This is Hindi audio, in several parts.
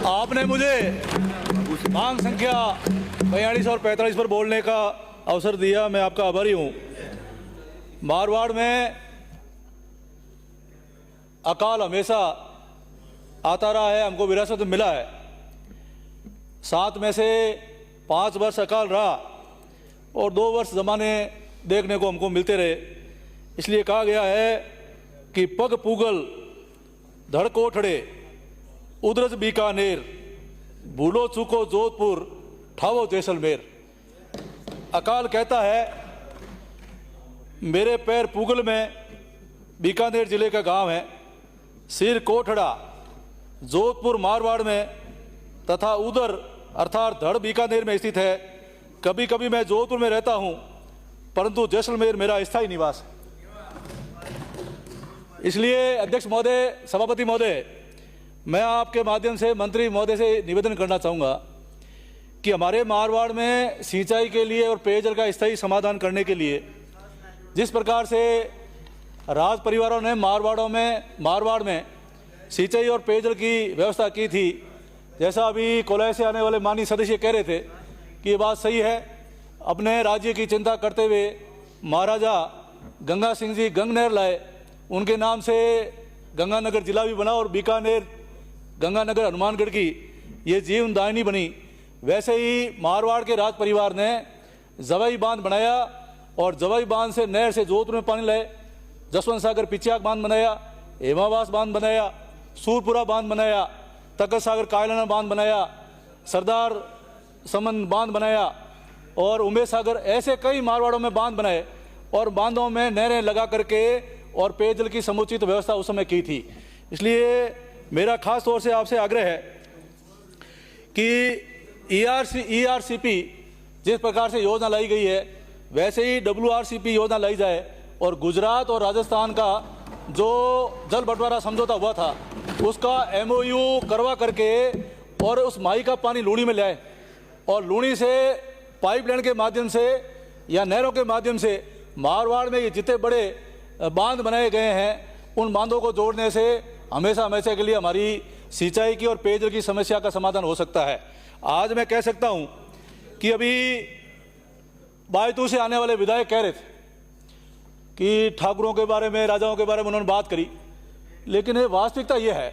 आपने मुझे मांग संख्या 42 और 45 पर बोलने का अवसर दिया, मैं आपका आभारी हूँ। मारवाड़ में अकाल हमेशा आता रहा है, हमको विरासत में मिला है। 7 में से 5 वर्ष अकाल रहा और 2 वर्ष ज़माने देखने को हमको मिलते रहे। इसलिए कहा गया है कि पग पूगल धड़ कोठड़े उदरज बीकानेर, भूलो चूको जोधपुर ठावो जैसलमेर। अकाल कहता है मेरे पैर पूगल में, बीकानेर जिले का गांव है, सिर कोठड़ा जोधपुर मारवाड़ में तथा उदर अर्थात धड़ बीकानेर में स्थित है। कभी कभी मैं जोधपुर में रहता हूं, परंतु जैसलमेर मेरा स्थायी निवास है। इसलिए अध्यक्ष महोदय, सभापति महोदय, मैं आपके माध्यम से मंत्री महोदय से निवेदन करना चाहूँगा कि हमारे मारवाड़ में सिंचाई के लिए और पेयजल का स्थायी समाधान करने के लिए जिस प्रकार से राज परिवारों ने मारवाड़ में सिंचाई और पेयजल की व्यवस्था की थी, जैसा अभी कोलय से आने वाले माननीय सदस्य कह रहे थे कि ये बात सही है। अपने राज्य की चिंता करते हुए महाराजा गंगा सिंह जी गंग नहर लाए, उनके नाम से गंगानगर जिला भी बना और बीकानेर गंगानगर हनुमानगढ़ की ये जीवन दायिनी बनी। वैसे ही मारवाड़ के राज परिवार ने जवाई बांध बनाया और जवाई बांध से नहर से जोधपुर में पानी लाए। जसवंत सागर पिच्याक बांध बनाया, हेमावास बांध बनाया, सूरपुरा बांध बनाया, तकर सागर कायलाना बांध बनाया, सरदार समन बांध बनाया और उमेश सागर, ऐसे कई मारवाड़ों में बांध बनाए और बांधों में नहरें लगा करके और पेयजल की समुचित व्यवस्था उस समय की थी। इसलिए मेरा खास तौर से आपसे आग्रह है कि ERCP जिस प्रकार से योजना लाई गई है वैसे ही WRCP योजना लाई जाए और गुजरात और राजस्थान का जो जल बंटवारा समझौता हुआ था उसका MOU करवा करके और उस माही का पानी लूणी में लाए और लूणी से पाइपलाइन के माध्यम से या नहरों के माध्यम से मारवाड़ में ये जितने बड़े बांध बनाए गए हैं उन बांधों को जोड़ने से हमेशा के लिए हमारी सिंचाई की और पेयजल की समस्या का समाधान हो सकता है। आज मैं कह सकता हूं कि अभी बायतू से आने वाले विधायक कह रहे थे कि ठाकुरों के बारे में, राजाओं के बारे में उन्होंने बात करी, लेकिन ये वास्तविकता ये है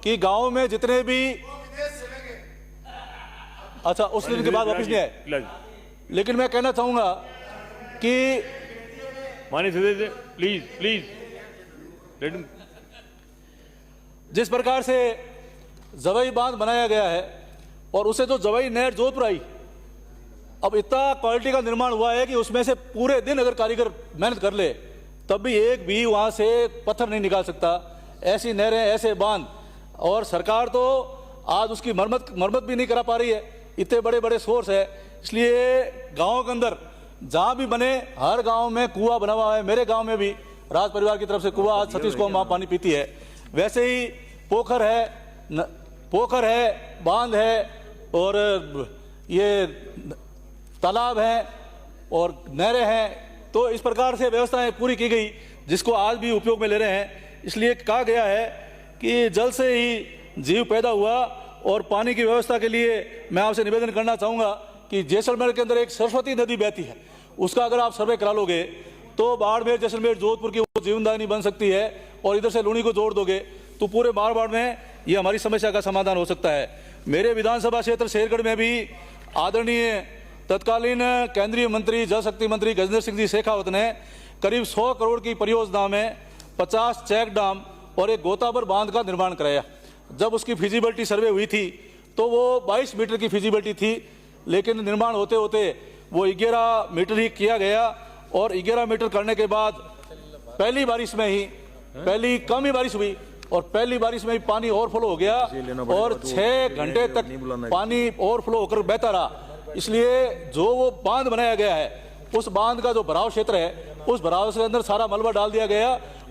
कि गांव में जितने भी, अच्छा उस दिन के बाद वापस नहीं आए, लेकिन मैं कहना चाहूंगा कि माननीय प्लीज जिस प्रकार से जवाई बांध बनाया गया है और उसे जो जवाई नहर जोधपुर आई, अब इतना क्वालिटी का निर्माण हुआ है कि उसमें से पूरे दिन अगर कारीगर मेहनत कर ले तब भी एक भी वहां से पत्थर नहीं निकाल सकता। ऐसी नहरें, ऐसे बांध, और सरकार तो आज उसकी मरम्मत भी नहीं करा पा रही है। इतने बड़े बड़े सोर्स है, इसलिए गाँव के अंदर जहाँ भी बने हर गाँव में कुआं बना हुआ है। मेरे गाँव में भी राज परिवार की तरफ से कुआं, आज 36 को माँ पानी पीती है। वैसे ही पोखर है, बांध है और ये तालाब हैं और नहरें हैं। तो इस प्रकार से व्यवस्थाएं पूरी की गई जिसको आज भी उपयोग में ले रहे हैं। इसलिए कहा गया है कि जल से ही जीव पैदा हुआ और पानी की व्यवस्था के लिए मैं आपसे निवेदन करना चाहूँगा कि जैसलमेर के अंदर एक सरस्वती नदी बहती है, उसका अगर आप सर्वे करा लोगे तो बाड़मेर, जैसलमेर, जोधपुर की वो जीवनदायिनी बन सकती है और इधर से लूणी को जोड़ दोगे तो पूरे मारवाड़ में ये हमारी समस्या का समाधान हो सकता है। मेरे विधानसभा क्षेत्र शेरगढ़ में भी आदरणीय तत्कालीन केंद्रीय मंत्री, जल शक्ति मंत्री गजेंद्र सिंह जी शेखावत ने करीब 100 करोड़ की परियोजना में 50 चेक डैम और एक गोताबर बांध का निर्माण कराया। जब उसकी फिजिबिलिटी सर्वे हुई थी तो वो 22 मीटर की फिजिबिलिटी थी, लेकिन निर्माण होते होते वो 11 मीटर ही किया गया और 11 मीटर करने के बाद पहली बारिश में ही कम ही बारिश हुई और पहली बारिश में ही पानी ओवरफ्लो हो गया और 6 घंटे तक पानी ओवरफ्लो होकर बहता रहा। इसलिए जो वो बांध बनाया गया है उस बांध का जो भराव क्षेत्र है उस भराव के अंदर सारा मलबा डाल दिया गया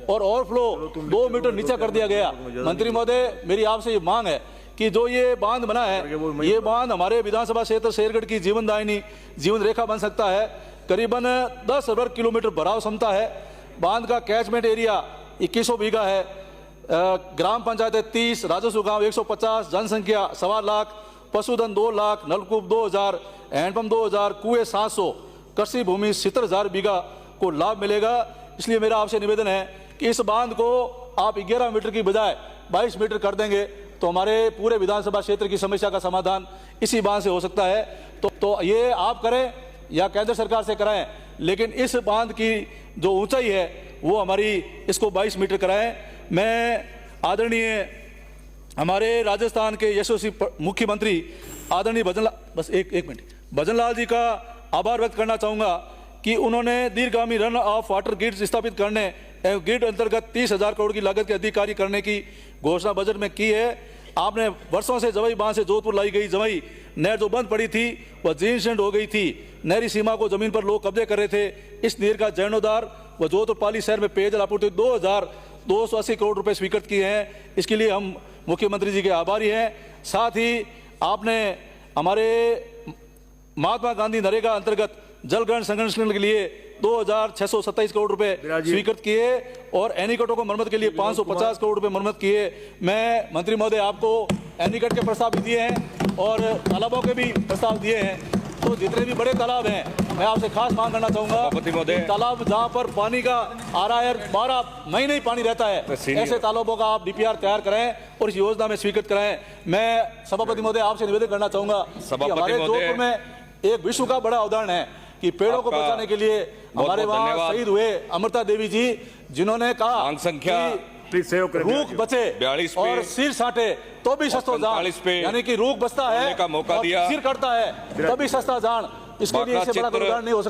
और ओवरफ्लो 2 मीटर नीचे कर दिया गया। मंत्री महोदय, मेरी आपसे ये मांग है कि जो ये बांध बना है, ये बांध हमारे विधानसभा क्षेत्र शेरगढ़ की जीवनदायिनी जीवन रेखा बन सकता है। करीबन 10 वर्ग किलोमीटर भराव क्षमता है। बांध का कैचमेंट एरिया 2100 बीघा है। ग्राम पंचायतें 30, राजस्व गांव 150, जनसंख्या 1.25 लाख, पशुधन 2 लाख, नलकूप 2000, हैंडपंप 2000, कुएं 700, कृषि भूमि 70,000 बीघा को लाभ मिलेगा। इसलिए मेरा आपसे निवेदन है कि इस बांध को आप 11 मीटर की बजाय 22 मीटर कर देंगे तो हमारे पूरे विधानसभा क्षेत्र की समस्या का समाधान इसी बांध से हो सकता है। तो ये आप करें या केंद्र सरकार से कराएं, लेकिन इस बांध की जो ऊंचाई है वो हमारी इसको 22 मीटर कराएं। मैं आदरणीय हमारे राजस्थान के यशस्वी मुख्यमंत्री आदरणीय भजनलाल जी का आभार व्यक्त करना चाहूँगा कि उन्होंने दीर्घगामी रन ऑफ वाटर ग्रिड स्थापित करने एवं ग्रिड अंतर्गत 30,000 करोड़ की लागत के अधिकारी करने की घोषणा बजट में की है। आपने वर्षों से जवई बांध से जोधपुर लाई गई जवई नहर जो बंद पड़ी थी वह जीर्ण हो गई थी। नहरी सीमा को जमीन पर लोग कब्जे कर रहे थे। इस नहर का जीर्णोद्धार व जोधपुर पाली शहर में पेयजल आपूर्ति 2,280 करोड़ रुपए स्वीकृत किए हैं। इसके लिए हम मुख्यमंत्री जी के आभारी हैं। साथ ही आपने हमारे महात्मा गांधी नरेगा अंतर्गत जल ग्रहण संरक्षण के लिए 2,627 करोड़ रुपए स्वीकृत किए और एनीकटों को मरम्मत के लिए 550 करोड़ रुपए मरम्मत किए। मैं मंत्री महोदय आपको एनीकट के प्रस्ताव भी दिए हैं और तालाबों के भी प्रस्ताव दिए हैं। तो जितने भी बड़े तालाब हैं मैं आपसे खास मांग करना चाहूंगा, तालाब जहां पर पानी का आ रहा है 12 महीने ही पानी रहता है, ऐसे तालाबों का आप डीपीआर तैयार करें और इस योजना में स्वीकृत कराएं। मैं सभापति महोदय आपसे निवेदन करना चाहूंगा कि हमारे जोधपुर में एक विश्व का बड़ा उदाहरण है कि पेड़ों को बचाने के लिए हमारे वहाँ शहीद हुए अमृता देवी जी, जिन्होंने कहा रूख बचे और सिर साटे तो भी सस्ता जान, यानी कि रूख बचता है का मौका दिया, सिर कटता है तभी सस्ता जान। इसके लिए इससे बड़ा उदाहरण नहीं हो सकता।